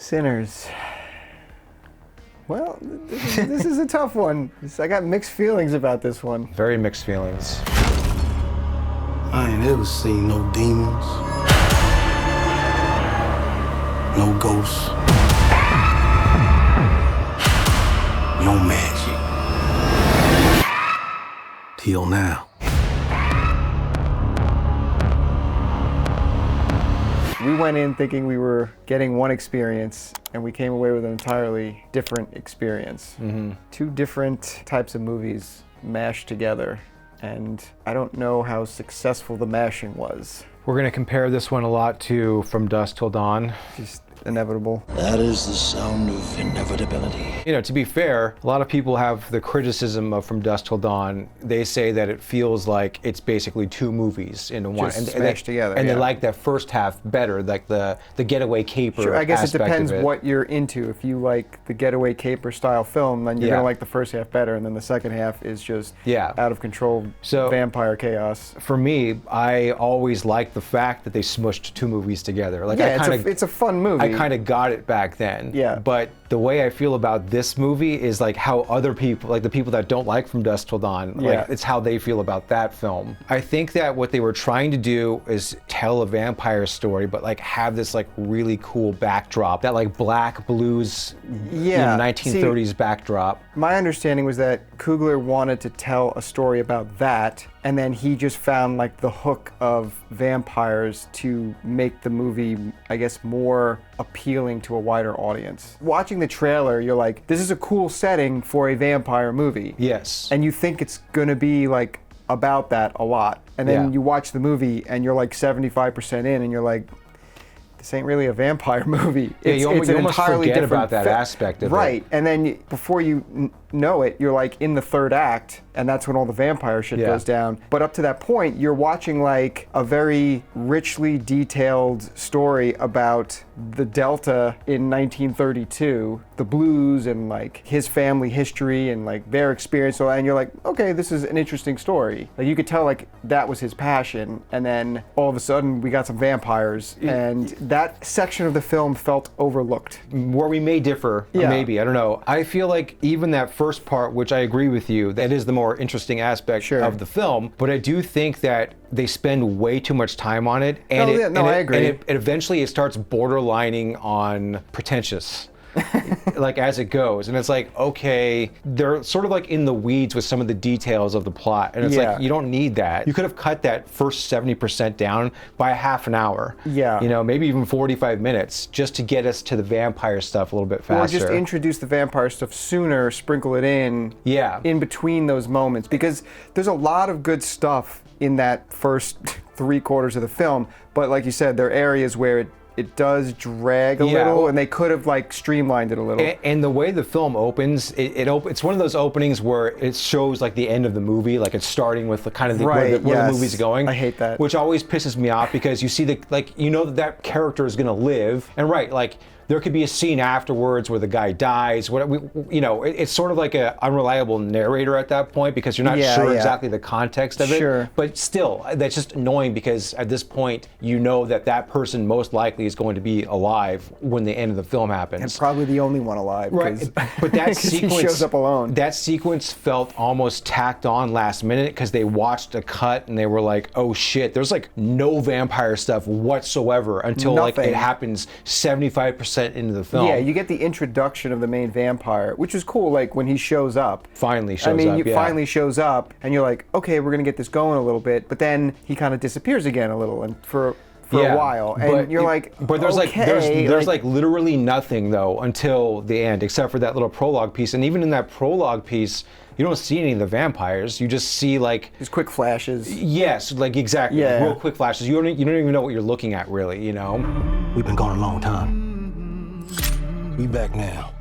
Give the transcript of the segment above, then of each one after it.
Sinners. Well, this is a tough one. I got mixed feelings about this one. Very mixed feelings. I ain't ever seen no demons, no ghosts, no magic. Till now. We went in thinking we were getting one experience, and we came away with an entirely different experience. Mm-hmm. Two different types of movies mashed together, and I don't know how successful the mashing was. We're going to compare this one a lot to From Dusk Till Dawn. Just inevitable. That is the sound of inevitability. You know, to be fair, a lot of people have the criticism of From Dusk Till Dawn. They say that it feels like it's basically two movies into one. Just smashed together, And yeah. they like that first half better, like the getaway caper Sure, I guess it aspect depends of it. what you're into. If you like the getaway caper style film, then you're Yeah. gonna like the first half better, and then the second half is just Yeah. out of control So- vampire chaos. For me, I always liked the fact that they smushed two movies together. Like Yeah, I it's a fun movie. I kind of got it back then. Yeah. But the way I feel about this movie is like how other people, like the people that don't like From Dusk Till Dawn, Yeah. like it's how they feel about that film. I think that what they were trying to do is tell a vampire story, but like have this like really cool backdrop, that like black blues, Yeah. 1930s backdrop. My understanding was that Coogler wanted to tell a story about that, and then he just found like the hook of vampires to make the movie, I guess, more appealing to a wider audience. Watching the trailer, you're like, this is a cool setting for a vampire movie. Yes. And you think it's gonna be like about that a lot. And then Yeah. you watch the movie and you're like 75% in, and you're like, this ain't really a vampire movie. Yeah, you almost forget different about that aspect of it. Right, and then before you know it, you're like in the third act, and that's when all the vampire shit Yeah. goes down. But up to that point, you're watching like a very richly detailed story about the Delta in 1932, the blues, and like his family history and like their experience. So, and you're like, okay, this is an interesting story. Like you could tell like that was his passion, and then all of a sudden we got some vampires, and that section of the film felt overlooked. Where we may differ, Yeah. maybe, I don't know. I feel like even that first part, which I agree with you, that is the more interesting aspect Sure. of the film, but I do think that they spend way too much time on it. And Oh, yeah, no, I agree. And it eventually it starts borderlining on pretentious. Like as it goes, and it's like, okay, they're sort of like in the weeds with some of the details of the plot, and it's Yeah. like, you don't need that. You could have cut that first 70% down by a half an hour. Yeah. You know, maybe even 45 minutes just to get us to the vampire stuff a little bit faster. Or just introduce the vampire stuff sooner, sprinkle it in in between those moments, because there's a lot of good stuff in that first 3/4 of the film, but like you said, there are areas where it does drag a little, and they could have like streamlined it a little. And the way the film opens, it's one of those openings where it shows like the end of the movie, like it's starting with the kind of where the movie's going. I hate that. Which always pisses me off, because you see you know that character is gonna live, and like there could be a scene afterwards where the guy dies. It's sort of like an unreliable narrator at that point, because you're not sure exactly the context of it. Sure. But still, that's just annoying, because at this point, you know that person most likely is going to be alive when the end of the film happens. And probably the only one alive. Right, but that 'cause sequence he shows up alone. That sequence felt almost tacked on last minute, because they watched a cut and they were like, "Oh shit!" There's like no vampire stuff whatsoever until like it happens 75% into the film. Yeah, you get the introduction of the main vampire, which is cool. Like when he shows up, finally shows up, and you're like, okay, we're gonna get this going a little bit. But then he kind of disappears again a little, and for a while, and you're like, but there's okay, there's like literally nothing though until the end, except for that little prologue piece. And even in that prologue piece, you don't see any of the vampires. You just see like these quick flashes. Yes, like exactly, Yeah. real quick flashes. You don't even know what you're looking at, really. You know. We've been gone a long time. We back now.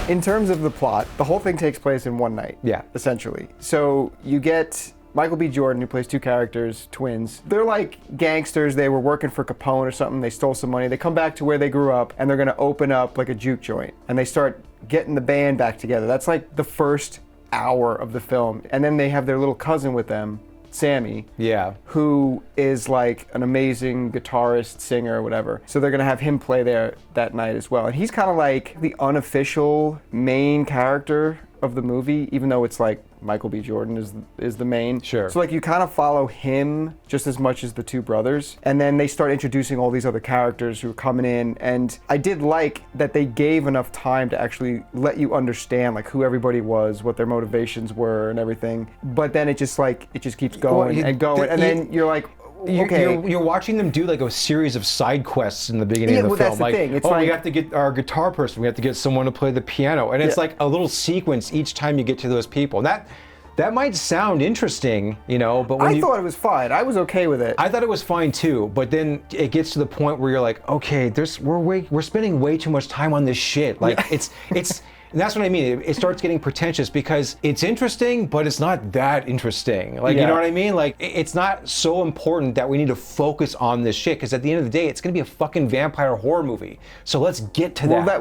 In terms of the plot, the whole thing takes place in one night. Yeah. Essentially. So you get Michael B. Jordan, who plays two characters, twins. They're like gangsters. They were working for Capone or something. They stole some money. They come back to where they grew up, and they're going to open up like a juke joint. And they start getting the band back together. That's like the first hour of the film. And then they have their little cousin with them, Sammy. Yeah. Who is like an amazing guitarist, singer, whatever. So they're gonna have him play there that night as well. And he's kind of like the unofficial main character of the movie, even though it's like Michael B. Jordan is the main. Sure. So like you kind of follow him just as much as the two brothers. And then they start introducing all these other characters who are coming in. And I did like that they gave enough time to actually let you understand like who everybody was, what their motivations were and everything. But then it just keeps going and going. And then you're like, okay. You're watching them do like a series of side quests in the beginning of the film. That's the like, thing. It's we have to get our guitar person. We have to get someone to play the piano, and it's like a little sequence each time you get to those people. And that might sound interesting, but when I thought it was fine. I was okay with it. I thought it was fine too, but then it gets to the point where you're like, okay, we're spending way too much time on this shit. Like it's. And that's what I mean. It starts getting pretentious because it's interesting, but it's not that interesting. Like, you know what I mean? Like, it's not so important that we need to focus on this shit because at the end of the day, it's going to be a fucking vampire horror movie. So let's get to that.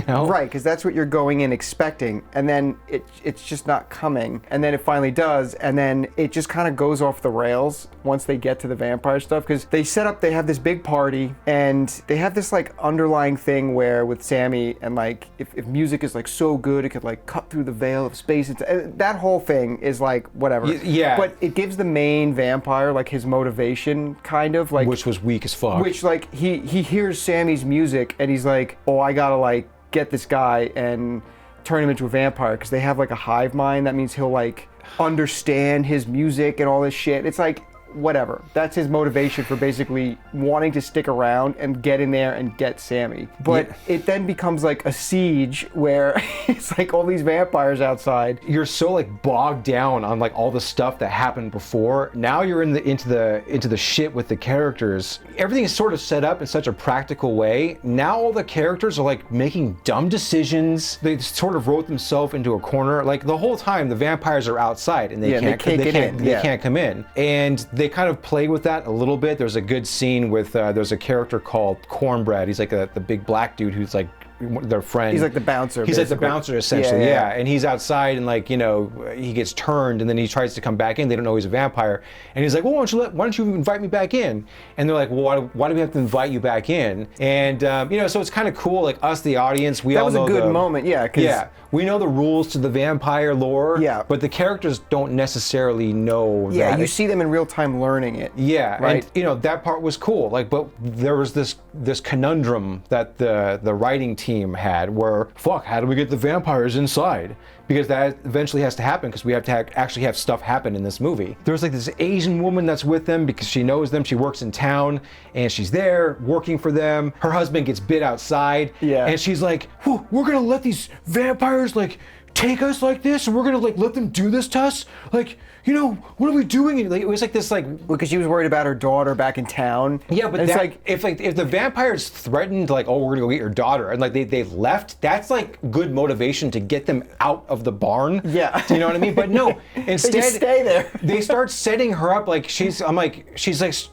Right, because that's what you're going in expecting, and then it's just not coming, and then it finally does, and then it just kind of goes off the rails once they get to the vampire stuff because they have this big party, and they have this like underlying thing where with Sammy and like if music is like so good it could like cut through the veil of space. That whole thing is like whatever. Yeah. But it gives the main vampire like his motivation kind of like, which was weak as fuck. Which like he hears Sammy's music and he's like, oh, I gotta like get this guy and turn him into a vampire because they have like a hive mind. That means he'll like understand his music and all this shit. It's like whatever. That's his motivation for basically wanting to stick around and get in there and get Sammy. But it then becomes like a siege where it's like all these vampires outside. You're so like bogged down on like all the stuff that happened before. Now you're into the shit with the characters. Everything is sort of set up in such a practical way. Now all the characters are like making dumb decisions. They sort of wrote themselves into a corner. Like the whole time the vampires are outside and they can't come in. And they kind of play with that a little bit. There's a good scene with there's a character called Cornbread. He's like the big black dude who's like their friend. He's like the bouncer. He's basically. like the bouncer essentially, yeah. And he's outside and like he gets turned and then he tries to come back in. They don't know he's a vampire, and he's like, well, why don't you invite me back in? And they're like, well, why do we have to invite you back in? And so it's kind of cool. Like us, the audience, we all know that was a good moment, yeah. We know the rules to the vampire lore, yeah. But the characters don't necessarily know that. Yeah, you see them in real time learning it. Yeah, right. And that part was cool. Like, but there was this conundrum that the writing team had where, how do we get the vampires inside? Because that eventually has to happen because we have to actually have stuff happen in this movie. There's like this Asian woman that's with them because she knows them. She works in town and she's there working for them. Her husband gets bit outside. Yeah. And she's like, we're gonna let these vampires like take us like this and we're gonna like let them do this to us? Like, what are we doing? Like, it was like this, like, because she was worried about her daughter back in town. Yeah, but it's like if the vampires threatened, like, oh, we're gonna go get your daughter, and like they left, that's like good motivation to get them out of the barn. Yeah, you know what I mean? But no, instead they just stay there. They start setting her up like she's like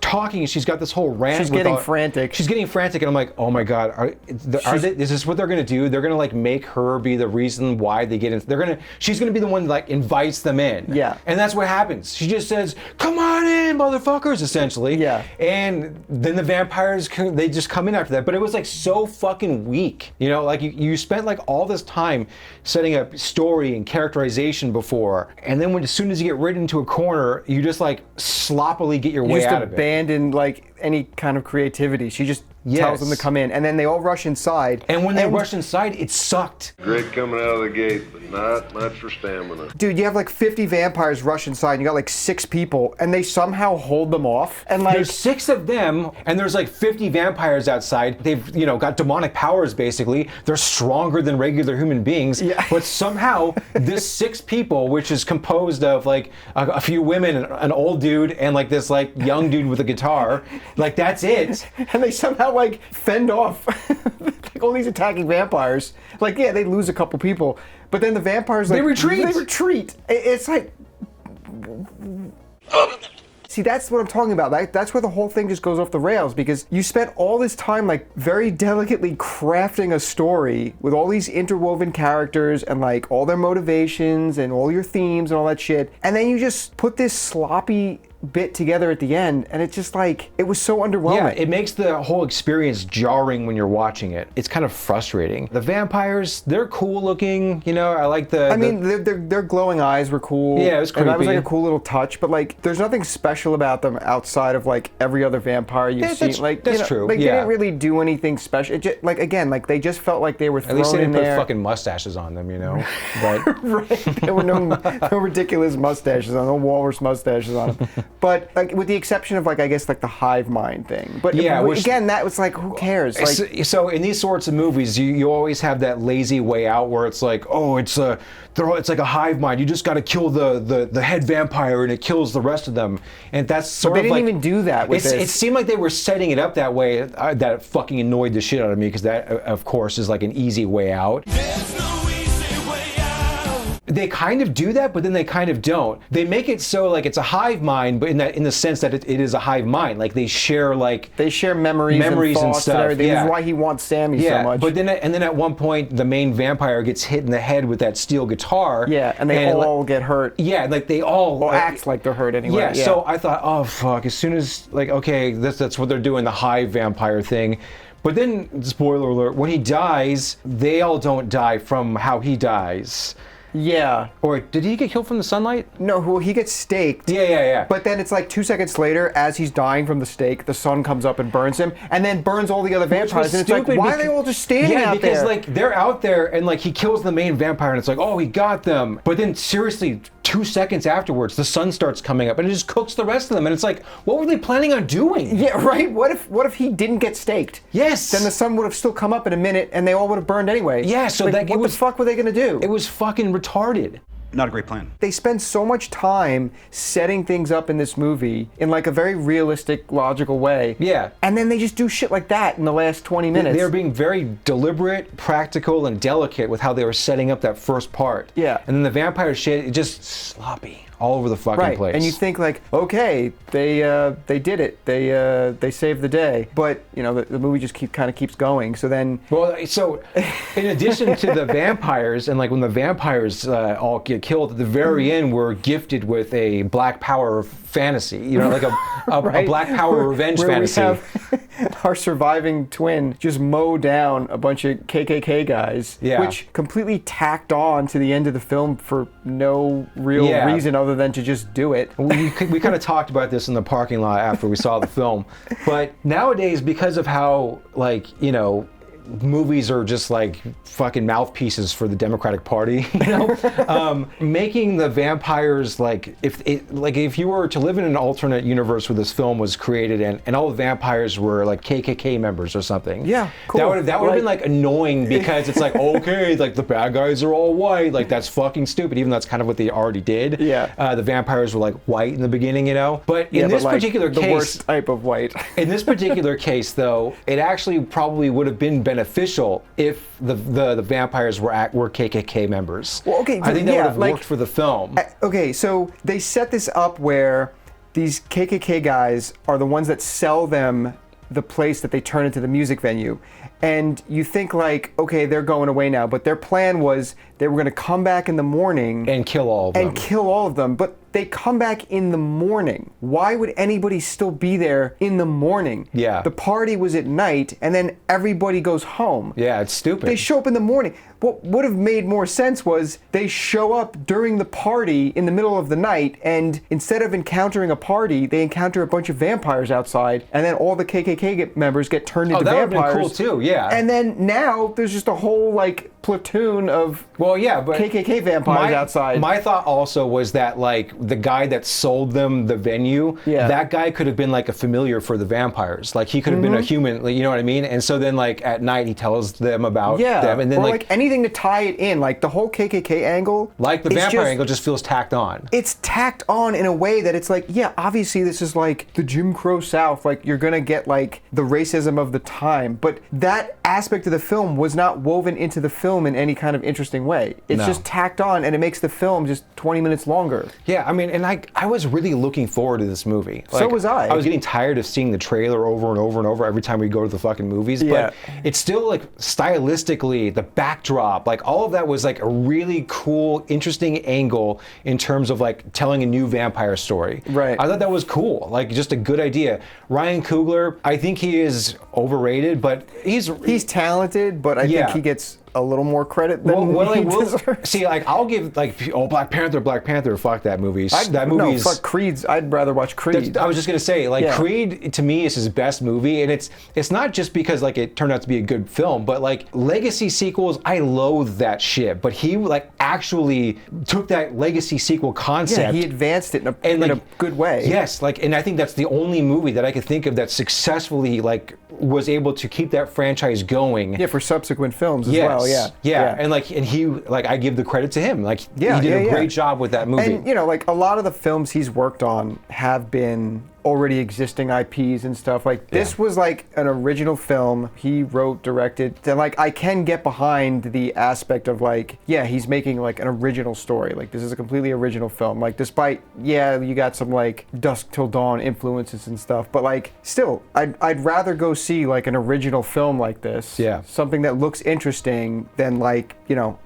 talking, and she's got this whole rant. She's getting frantic. She's getting frantic, and I'm like, oh my god, is this what they're gonna do? They're gonna like make her be the reason why they get in. She's gonna be the one that like invites them in. Yeah, and that's what happens. She just says, come on in, motherfuckers, essentially. Yeah. And then the vampires, they just come in after that. But it was like so fucking weak. Like you spent like all this time setting up story and characterization before. And then as soon as you get ridden into a corner, you just like sloppily get your way out of it. You just abandon like any kind of creativity. She just tells them to come in, and then they all rush inside. And when they rush inside, it sucked. Great coming out of the gate, but not much for stamina. Dude, you have like 50 vampires rush inside, and you got like 6 people, and they somehow hold them off. And like there's 6 of them, and there's like 50 vampires outside. They've got demonic powers basically. They're stronger than regular human beings. Yeah. But somehow this 6 people, which is composed of like a few women, an old dude, and like this like young dude with a guitar, like that's it. And they somehow like fend off like all these attacking vampires. Like, yeah, they lose a couple people, but then the vampires like they retreat. It's like, see, see, that's what I'm talking about. That's where the whole thing just goes off the rails, because you spent all this time like very delicately crafting a story with all these interwoven characters and like all their motivations and all your themes and all that shit, and then you just put this sloppy bit together at the end, and it's just like, it was so underwhelming. Yeah, it makes the whole experience jarring when you're watching it. It's kind of frustrating. The vampires, they're cool looking, you know, I like the... I mean, their glowing eyes were cool. Yeah, it was creepy. And that was like a cool little touch, but like, there's nothing special about them outside of like every other vampire you've seen. Like, that's true. Like, they didn't really do anything special. It just, like, again, like, they just felt like they were thrown in there. At least they didn't put fucking mustaches on them, you know? But... Right. There were no ridiculous mustaches on, no walrus mustaches on them. But like, with the exception of like, I guess like the hive mind thing. But yeah, again, that was like, who cares? Like, so in these sorts of movies, you always have that lazy way out where it's like, oh, it's like a hive mind. You just got to kill the head vampire and it kills the rest of them. And that's sort but of they like... didn't even do that with this. It seemed like they were setting it up that way. That fucking annoyed the shit out of me, because that, of course, is like an easy way out. They kind of do that, but then they kind of don't. They make it so like it's a hive mind, but in the sense that it is a hive mind. Like they share memories and thoughts stuff. And everything. Yeah. This is why he wants Sammy so much. But then at one point the main vampire gets hit in the head with that steel guitar. Yeah, and they all get hurt. Yeah, like they all act like they're hurt anyway. Yeah, so I thought, oh fuck, as soon as like, okay, that's what they're doing, the hive vampire thing. But then, spoiler alert, when he dies, they all don't die from how he dies. Yeah. Or did he get killed from the sunlight? No, well, he gets staked. Yeah. But then it's like 2 seconds later, as he's dying from the stake, the sun comes up and burns him, and then burns all the other vampires. And it's like, why are they all just standing out there? Yeah, because like they're out there, and like he kills the main vampire, and it's like, oh, he got them. But then seriously, 2 seconds afterwards, the sun starts coming up, and it just cooks the rest of them. And it's like, what were they planning on doing? Yeah, right. What if he didn't get staked? Yes. Then the sun would have still come up in a minute, and they all would have burned anyway. Yeah. So like, what the fuck were they gonna do? It was fucking retarded. Not a great plan. They spend so much time setting things up in this movie in like a very realistic, logical way. Yeah. And then they just do shit like that in the last 20 minutes. They were being very deliberate, practical, and delicate with how they were setting up that first part. Yeah. And then the vampire shit, it just sloppy all over the fucking place. And you think like, okay, they did it. They saved the day. But you know, the movie just keeps going. So then, well, so in addition to the vampires, and like when the vampires all get killed at the very end, we're gifted with a Black Power fantasy. You know, like a Black Power revenge fantasy. We have our surviving twin just mow down a bunch of KKK guys, which completely tacked on to the end of the film for no real reason other than to just do it. We kind of talked about this in the parking lot after we saw the film, but nowadays, because of how, like, you know, movies are just like fucking mouthpieces for the Democratic Party, you know? Making the vampires like if you were to live in an alternate universe where this film was created and all the vampires were like KKK members or something. Yeah, cool. That would have been like annoying, because it's like, okay, like the bad guys are all white, like that's fucking stupid, even though that's kind of what they already did. Yeah. The vampires were like white in the beginning, you know? But in this particular case, the worst type of white. In this particular case, though, it actually probably would have been beneficial if the vampires were KKK members. Well, okay, I think that would have worked for the film. Okay, so they set this up where these KKK guys are the ones that sell them the place that they turn into the music venue. And you think like, okay, they're going away now, but their plan was they were going to come back in the morning and kill all of them. But they come back in the morning. Why would anybody still be there in the morning? Yeah. The party was at night, and then everybody goes home. Yeah, it's stupid. They show up in the morning. What would have made more sense was they show up during the party in the middle of the night, and instead of encountering a party, they encounter a bunch of vampires outside, and then all the KKK members get turned into vampires. Oh, that would have been cool too, yeah. And then now there's just a whole like platoon of KKK vampires outside. My thought also was that like the guy that sold them the venue, that guy could have been like a familiar for the vampires. Like he could have been a human, like, you know what I mean? And so then like at night he tells them about them, and then or like anything to tie it in, like the whole KKK angle. Like the vampire angle just feels tacked on. It's tacked on in a way that it's like, yeah, obviously this is like the Jim Crow South, like you're gonna get like the racism of the time, but that aspect of the film was not woven into the film in any kind of interesting way. It's just tacked on, and it makes the film just 20 minutes longer. Yeah, I mean, and I was really looking forward to this movie. So was I. I was getting tired of seeing the trailer over and over and over every time we go to the fucking movies. Yeah. But it's still like stylistically, the backdrop, like all of that was like a really cool, interesting angle in terms of like telling a new vampire story. Right. I thought that was cool. Like just a good idea. Ryan Coogler, I think he is overrated, but he's talented, but I think he gets a little more credit than he deserves. See, like I'll give like Black Panther, fuck that movie. No, fuck Creed's. I'd rather watch Creed. I was just gonna say, like Creed to me is his best movie, and it's not just because like it turned out to be a good film, but like legacy sequels, I loathe that shit. But he like actually took that legacy sequel concept. Yeah, he advanced it in a good way. Yes, like, and I think that's the only movie that I could think of that successfully like was able to keep that franchise going. Yeah, for subsequent films as well. Yeah, and he I give the credit to him. Like he did a great job with that movie. And like a lot of the films he's worked on have been already existing IPs and stuff. Like this was like an original film he wrote, directed. And like I can get behind the aspect of like, yeah, he's making like an original story. Like this is a completely original film. Like despite you got some like Dusk Till Dawn influences and stuff, but like still I'd rather go see like an original film like this. Yeah. Something that looks interesting than like,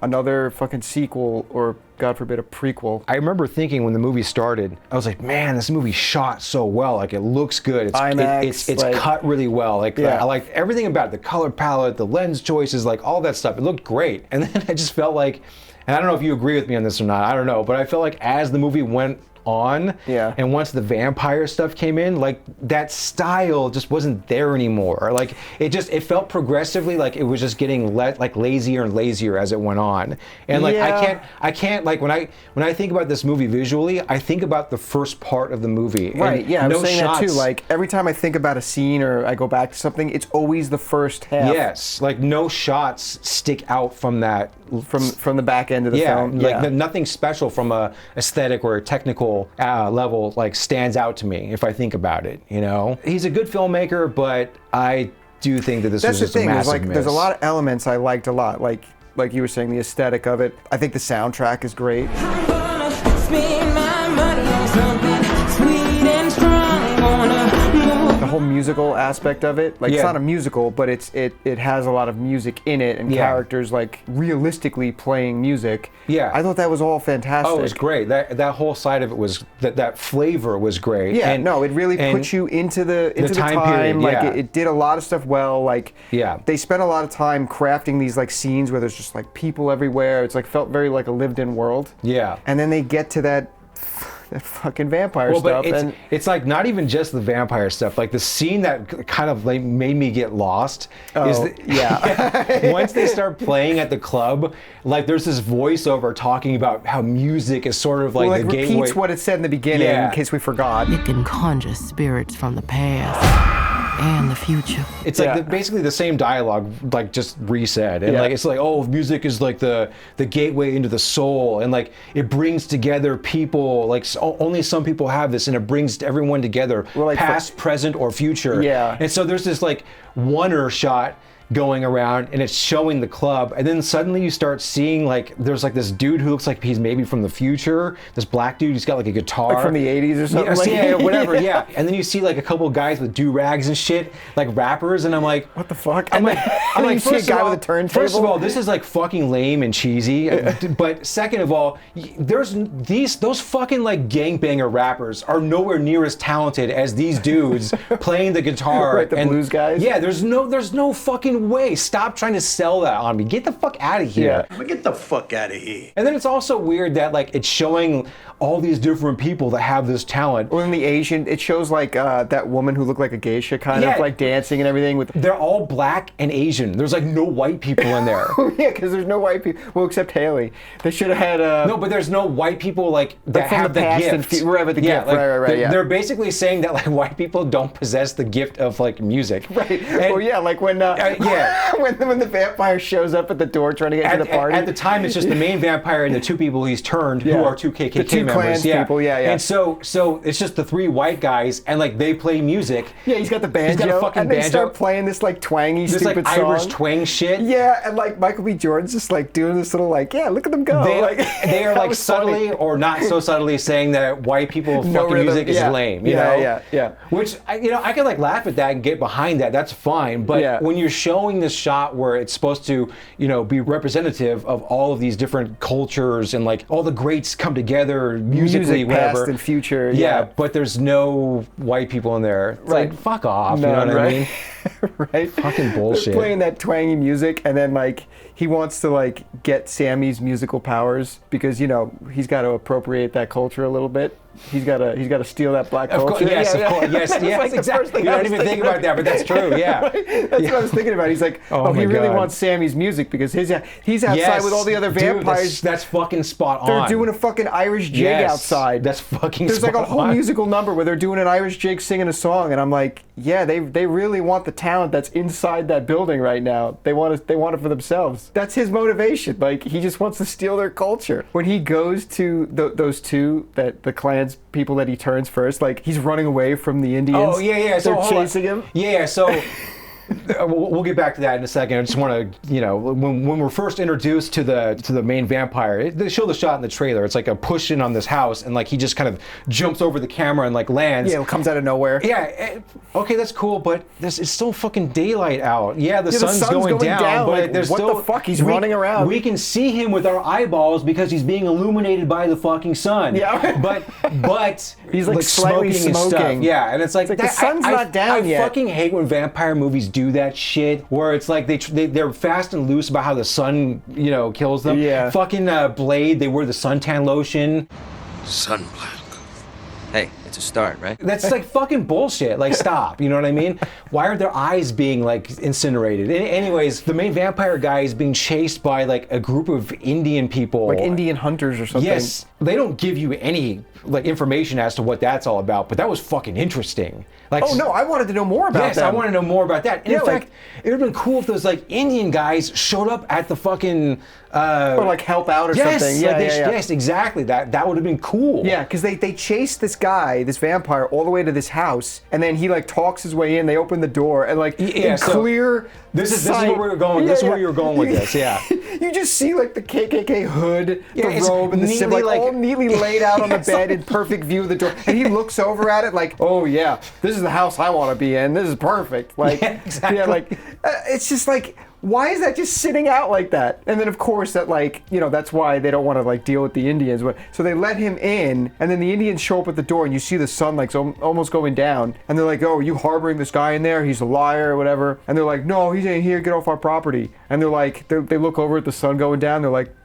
another fucking sequel or God forbid, a prequel. I remember thinking when the movie started, I was like, man, this movie shot so well. Like, it looks good. It's IMAX, it's like, cut really well. Like, I liked everything about it. The color palette, the lens choices, like all that stuff. It looked great. And then I just felt like, and I don't know if you agree with me on this or not, I don't know, but I felt like as the movie went on, and once the vampire stuff came in, like that style just wasn't there anymore. Like it felt progressively like it was just getting like lazier and lazier as it went on. And like I can't like when I think about this movie visually, I think about the first part of the movie. Right. And I was saying that too. Like every time I think about a scene or I go back to something, it's always the first half. Yes. Like no shots stick out from that from the back end of the film. Like nothing special from a aesthetic or a technical level like stands out to me if I think about it. He's a good filmmaker, but I do think that this was just a massive miss. There's a lot of elements I liked a lot. Like you were saying, the aesthetic of it. I think the soundtrack is great. I'm gonna spend my money on something sweet and strong. The whole musical aspect of it, like it's not a musical, but it has a lot of music in it and characters like realistically playing music. Yeah, I thought that was all fantastic. Oh, it was great. That whole side of it was that flavor was great. Yeah, it really puts you into the time period. Like it did a lot of stuff well. Like they spent a lot of time crafting these like scenes where there's just like people everywhere. It's like felt very like a lived-in world. Yeah, and then they get to that fucking vampire stuff. But it's like not even just the vampire stuff. Like the scene that kind of like made me get lost is once they start playing at the club, like there's this voiceover talking about how music is sort of like the gateway. Repeats what it said in the beginning in case we forgot. It can conjure spirits from the past and the future. It's like basically the same dialogue, like just resaid. And like it's like, oh, music is like the gateway into the soul, and like it brings together people. Like only some people have this, and it brings everyone together, like past, present, or future. Yeah. And so there's this like oneer shot going around, and it's showing the club, and then suddenly you start seeing like there's like this dude who looks like he's maybe from the future, this black dude, he's got like a guitar, like from the 80s or something, whatever. And then you see like a couple of guys with do-rags and shit, like rappers, and I'm like, what the fuck? I'm like you see a guy with a turntable. First of all, this is like fucking lame and cheesy, but second of all, there's those fucking like gangbanger rappers are nowhere near as talented as these dudes playing the guitar. Right, the blues guys. Yeah, there's no fucking way. Stop trying to sell that on me. Get the fuck out of here. Get the fuck out of here. And then it's also weird that like it's showing all these different people that have this talent. Well, in the Asian, it shows like that woman who looked like a geisha kind of like dancing and everything. They're all black and Asian. There's like no white people in there. Yeah, because there's no white people. Well, except Haley. They should have had no, but there's no white people like that from have the past gift. And wherever the gift. Like, right. They're basically saying that like white people don't possess the gift of like music. Right. And, well, yeah, like when Yeah. when the vampire shows up at the door trying to get into the party. At the time, it's just the main vampire and the two people he's turned who are two KKK the two members. Klans people, yeah. And so it's just the three white guys, and like they play music. Yeah, he's got the banjo. He's got a fucking and they banjo. start playing this like twangy, This stupid like song. Irish twang shit. Yeah, and like Michael B. Jordan's just like doing this little like, yeah, look at them go. They, like, they are that like was subtly funny. or not so subtly saying that white people No fucking rhythm, music is yeah. lame. You Yeah, know? yeah. Which I can like laugh at that and get behind that. That's fine. But when you're showing this shot where it's supposed to, be representative of all of these different cultures and like all the greats come together musically, Music, whatever. past and future. Yeah, but there's no white people in there. It's like, fuck off. You know what I mean? Right? Fucking bullshit. They're playing that twangy music, and then like he wants to like get Sammy's musical powers because he's got to appropriate that culture a little bit. He's got to steal that black culture. Of course, yes, of course, yes, That's yes, like the first exactly. thing You I don't was even think thinking about that, but that's true. Yeah, Right? That's what I was thinking about. He's like, Oh he my really God. wants Sammy's music because he's outside Yes, with all the other dude, vampires. that's fucking spot on. They're doing a fucking Irish jig Yes, outside. That's fucking There's like a spot whole on. musical number where they're doing an Irish jig singing a song, and I'm like, yeah, they really want the talent that's inside that building right now. They want it for themselves. That's his motivation. Like he just wants to steal their culture. When he goes to those two the Klans people that he turns first, like he's running away from the Indians. Oh yeah. So They're hold on. chasing him. Yeah. So. We'll get back to that in a second. I just want to, when we're first introduced to the main vampire, they show the shot in the trailer. It's like a push in on this house, and like he just kind of jumps over the camera and like lands. Yeah, it comes out of nowhere. Yeah, okay, that's cool, but it's still fucking daylight out. Yeah, the sun's going down, but like, there's what still the fuck? He's running around. We can see him with our eyeballs because he's being illuminated by the fucking sun. Yeah. but He's like slightly smoking and stuff. smoking. Yeah, and it's like, It's like the sun's not down I yet. fucking hate when vampire movies do that shit where it's like they're fast and loose about how the sun kills them. Yeah. Fucking Blade, they wear the suntan lotion. Sunblock. Hey, it's a start, right? That's like fucking bullshit. Like, stop. You know what I mean? Why aren't their eyes being like incinerated? Anyways, the main vampire guy is being chased by like a group of Indian people. Like Indian hunters or something. Yes. They don't give you any like information as to what that's all about, but that was fucking interesting. Like, Oh no, I wanted to know more about yes, them. I want to know more about that. And Yeah, in like- fact, it would have been cool if those like Indian guys showed up at the fucking or like help out or yes, something. like Yeah, yes, exactly. That would have been cool. Yeah, because they chase this guy, this vampire, all the way to this house, and then he like talks his way in. They open the door, and like in so clear. This is sight- where we're going. This is where you're going with this. Yeah. You just see like the KKK hood, Yeah, the it's robe, and the symbol, neatly, like, all like- neatly laid out on the Yes, bed in perfect view of the door. And he looks over at it like, oh yeah, this is the house I want to be in. This is perfect. Like, Yeah, exactly. It's just like, why is that just sitting out like that? And then of course that like, that's why they don't want to like deal with the Indians. So they let him in, and then the Indians show up at the door, and you see the sun like almost going down, and they're like, oh, are you harboring this guy in there? He's a liar or whatever. And they're like, no, he ain't here. Get off our property. And they're like, they look over at the sun going down. They're like,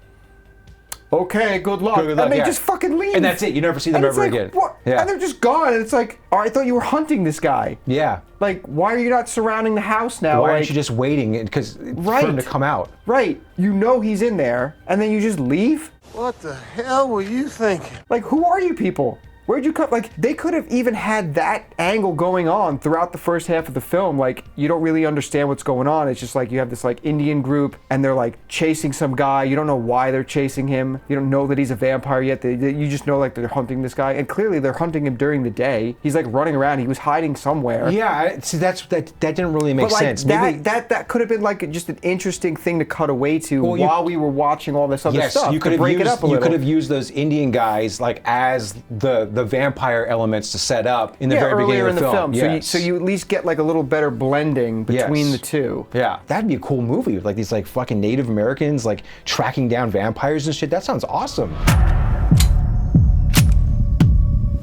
okay, good luck. Good luck, And they yeah. just fucking leave. And that's it. You never see them And it's ever like, again. What? Yeah. And they're just gone. And it's like, oh, I thought you were hunting this guy. Yeah. Like, why are you not surrounding the house now? Why like, aren't you just waiting for him to come out? Right. You know he's in there, and then you just leave? What the hell were you thinking? Like, who are you people? Where'd you come? Like, they could have even had that angle going on throughout the first half of the film. Like, you don't really understand what's going on. It's just like you have this like Indian group, and they're like chasing some guy. You don't know why they're chasing him. You don't know that he's a vampire yet. You just know like they're hunting this guy, and clearly they're hunting him during the day. He's like running around. He was hiding somewhere. Yeah. See, that didn't really make But like sense. Maybe that could have been like just an interesting thing to cut away to while we were watching all this other yes, stuff. you could to have break used it up a little. you could have used those Indian guys like as the vampire elements to set up in the very beginning earlier of in the the film. Yes. So you at least get like a little better blending between Yes. the two. Yeah, that'd be a cool movie with like these like fucking Native Americans like tracking down vampires and shit. That sounds awesome.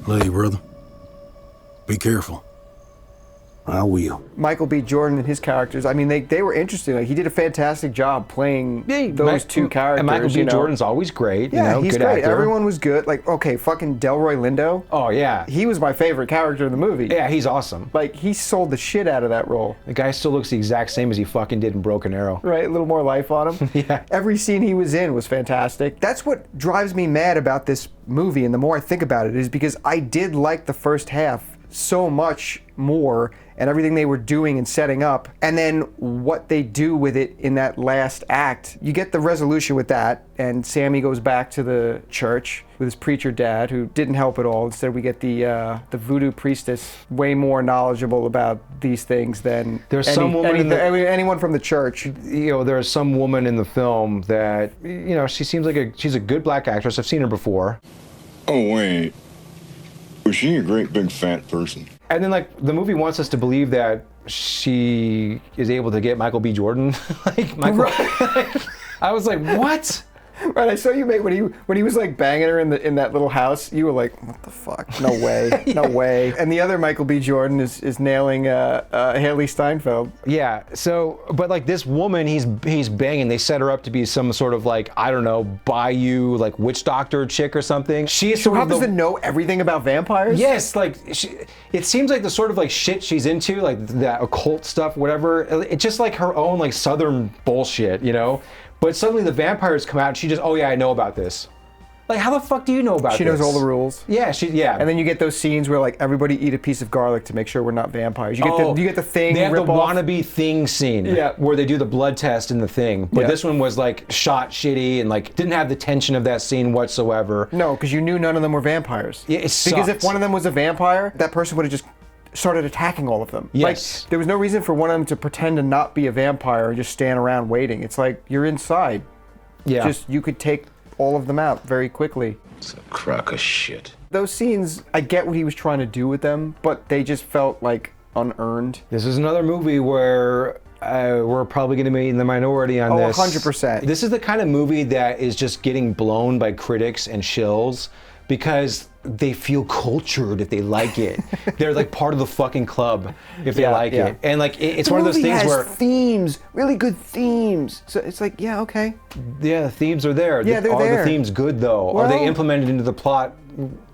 Love you, brother. Be careful. I will. Michael B. Jordan and his characters, I mean, they were interesting. Like, he did a fantastic job playing those two characters. And Michael B. you know. Jordan's always great. Yeah, he's good great. actor. Everyone was good. Like, okay, fucking Delroy Lindo. Oh yeah. He was my favorite character in the movie. Yeah, he's awesome. Like, he sold the shit out of that role. The guy still looks the exact same as he fucking did in Broken Arrow. Right, a little more life on him. Yeah. Every scene he was in was fantastic. That's what drives me mad about this movie, and the more I think about it, is because I did like the first half so much more, and everything they were doing and setting up, and then what they do with it in that last act. You get the resolution with that, and Sammy goes back to the church with his preacher dad, who didn't help at all. Instead, we get the voodoo priestess, way more knowledgeable about these things than There's some woman anyone from the church. You know, there's some woman in the film that, you know, she seems like she's a good black actress. I've seen her before. Oh, wait. Was she a great big fat person? And then, like, the movie wants us to believe that she is able to get Michael B. Jordan. Like, Michael. I was like, what? Right, I saw you make when he was like banging her in that little house. You were like, what the fuck? No way, no way. And the other Michael B. Jordan is nailing Haley Steinfeld. Yeah. So, but like this woman, he's banging. They set her up to be some sort of like, I don't know, bayou like witch doctor chick or something. She is So sort how of does it know everything about vampires? Yes, like it seems like the sort of like shit she's into, like that occult stuff, whatever. It's just like her own like southern bullshit, you know. But suddenly the vampires come out and she just, oh yeah, I know about this. Like, how the fuck do you know about this? She knows all the rules. Yeah, yeah. And then you get those scenes where like everybody eat a piece of garlic to make sure we're not vampires. You get the thing. They have the rip-off. wannabe thing scene. Yeah. Where they do the blood test in the thing. But Yeah. this one was like shot shitty and like didn't have the tension of that scene whatsoever. No, because you knew none of them were vampires. Yeah, it Because sucked. if one of them was a vampire, that person would have just started attacking all of them. Yes. Like, there was no reason for one of them to pretend to not be a vampire and just stand around waiting. It's like, you're inside. Yeah. Just, you could take all of them out very quickly. It's a crock of shit. Those scenes, I get what he was trying to do with them, but they just felt like unearned. This is another movie where we're probably going to be in the minority on this. 100%. This is the kind of movie that is just getting blown by critics and shills because they feel cultured if they like it. They're like part of the fucking club if they like it. And like it's one of those things where themes, really good themes. So it's like, yeah, okay. yeah, the themes are there. Yeah, they're are there. the themes good though? Are they Well- implemented into the plot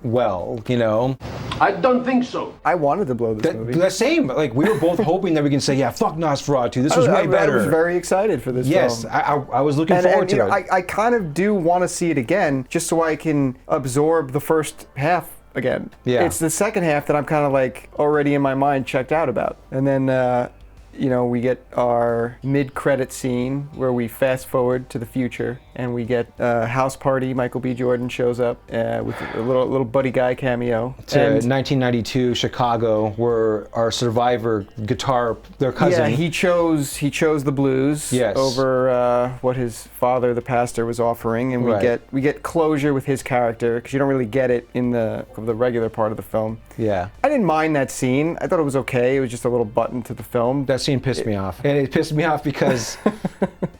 well, you know? I don't think so. I wanted to blow this movie. The same. Like we were both hoping that we can say, yeah, fuck Nosferatu. This was way better. I was very excited for this Yes, film. I was looking forward to you know, it. I kind of do want to see it again, just so I can absorb the first half again. Yeah. It's the second half that I'm kind of like already in my mind checked out about. And then, you know, we get our mid-credit scene where we fast forward to the future, and we get a house party. Michael B. Jordan shows up with a little buddy guy cameo. to And 1992 Chicago, where our survivor guitar, their cousin. yeah, he chose the blues Yes. over what his father, the pastor, was offering, and Right. we get closure with his character because you don't really get it in the regular part of the film. Yeah. I didn't mind that scene. I thought it was okay. It was just a little button to the film. That scene pissed me off. And it pissed me off because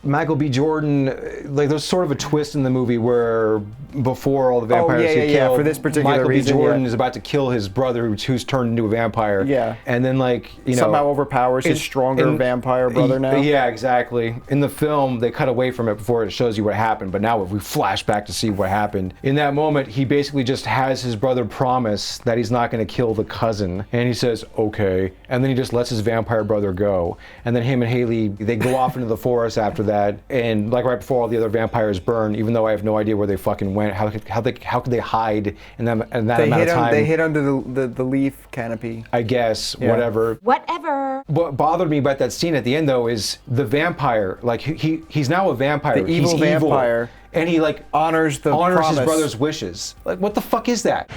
Michael B. Jordan, like there's sort of a twist in the movie where before all the vampires yeah, get yeah, killed, for this particular Michael reason, B. Jordan yeah. is about to kill his brother who's turned into a vampire. Yeah. And then like, you know. Somehow overpowers his stronger vampire brother now. Yeah, exactly. In the film, they cut away from it before it shows you what happened, but now if we flash back to see what happened, in that moment, he basically just has his brother promise that he's not going to kill the cousin, and he says, okay, and then he just lets his vampire brother go, and then him and Haley, they go off into the forest after that, and like right before all the other vampires burn, even though I have no idea where they fucking went, how could they hide in that amount of time? They hid under the leaf canopy. I guess, Yeah. whatever. Whatever. What bothered me about that scene at the end, though, is the vampire. Like he's now a vampire. The evil he's vampire. evil, and he like Honors his promise. brother's wishes. Like, what the fuck is that?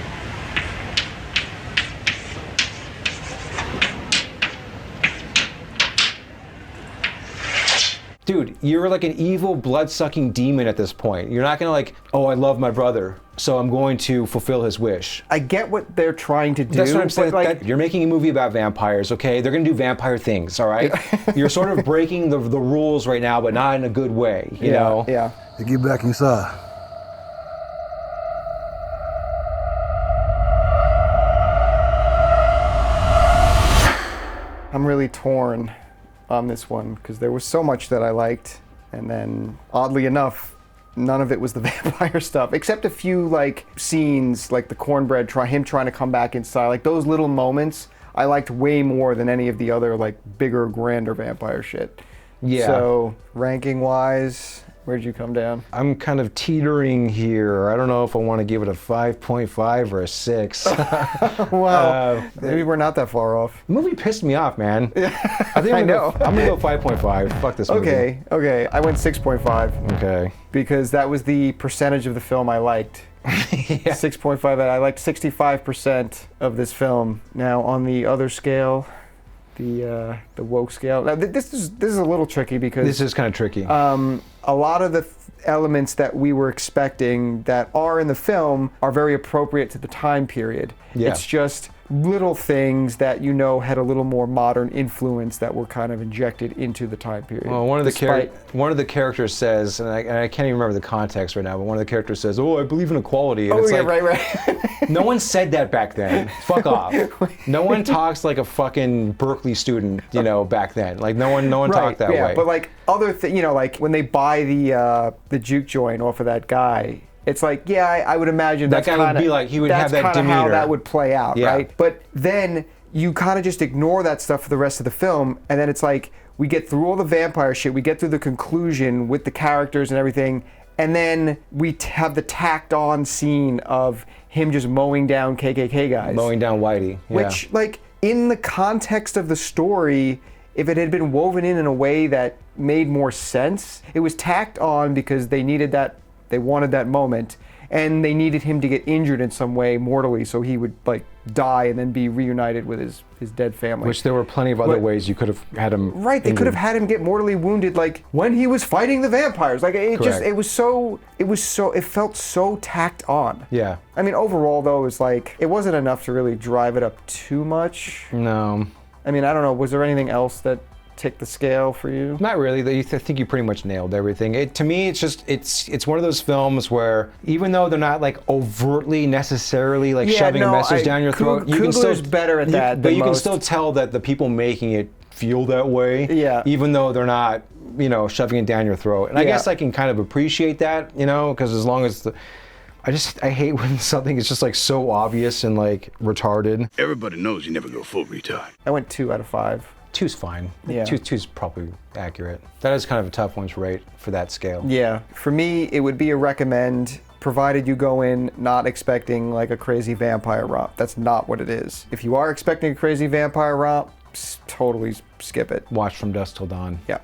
Dude, you're like an evil, blood-sucking demon at this point. You're not gonna like, oh, I love my brother, so I'm going to fulfill his wish. I get what they're trying to do. That's what I'm saying. but, like, You're making a movie about vampires, okay? They're gonna do vampire things, all right? You're sort of breaking the rules right now, but not in a good way, you know? Yeah. Get back inside. I'm really torn on this one because there was so much that I liked, and then oddly enough, none of it was the vampire stuff, except a few like scenes, like the cornbread him trying to come back inside, like those little moments I liked way more than any of the other like bigger, grander vampire shit. Yeah. So ranking wise, Where'd you come down? I'm kind of teetering here. I don't know if I want to give it a 5.5 or a 6. Well, maybe we're not that far off. The movie pissed me off, man. I think I know. I'm gonna go 5.5. Fuck this movie. Okay. I went 6.5 Okay. because that was the percentage of the film I liked. 6.5. I liked 65% of this film. Now on the other scale, the woke scale. Now this is a little tricky because This is kind of tricky. a lot of the elements that we were expecting that are in the film are very appropriate to the time period. Yeah. It's just little things that had a little more modern influence that were kind of injected into the time period. Well, one of Despite- the characters says, and I can't even remember the context right now, but one of the characters says, "Oh, I believe in equality." And Oh it's yeah, like, right. no one said that back then. Fuck off. No one talks like a fucking Berkeley student, back then. Like no one talked that way. But like other like when they buy the juke joint off of that guy, it's like, I would imagine That that's guy would kinda, be like, he would have that that's kinda how demeanor. that would play out, Yeah. right? But then you kind of just ignore that stuff for the rest of the film, and then it's like we get through all the vampire shit, we get through the conclusion with the characters and everything, and then we have the tacked on scene of him just mowing down KKK guys. Mowing down Whitey. Yeah. Which, like, in the context of the story, if it had been woven in a way that made more sense, it was tacked on because they wanted that moment, and they needed him to get injured in some way mortally so he would, like, die and then be reunited with his dead family. Which there were plenty of other But- ways you could have had him. Right, they could have injured. had him get mortally wounded, like when he was fighting the vampires. Like it felt so tacked on. Yeah. I mean, overall though, it was like it wasn't enough to really drive it up too much. No. I mean, I don't know. Was there anything else that ticked the scale for you? Not really. I think you pretty much nailed everything. To me, it's one of those films where even though they're not like overtly necessarily like shoving a message down your throat, you can Coogler's still better at that. But than you can most. still tell that the people making it feel that way. Yeah. Even though they're not, shoving it down your throat. And I Yeah. guess I can kind of appreciate that, because as long as I hate when something is just like so obvious and like retarded. Everybody knows you never go full retard. I went 2 out of 5. 2's fine. Yeah. Two's probably accurate. That is kind of a tough one to rate for that scale. Yeah, for me, it would be a recommend, provided you go in not expecting like a crazy vampire romp. That's not what it is. If you are expecting a crazy vampire romp, totally skip it. Watch From Dusk Till Dawn. Yeah.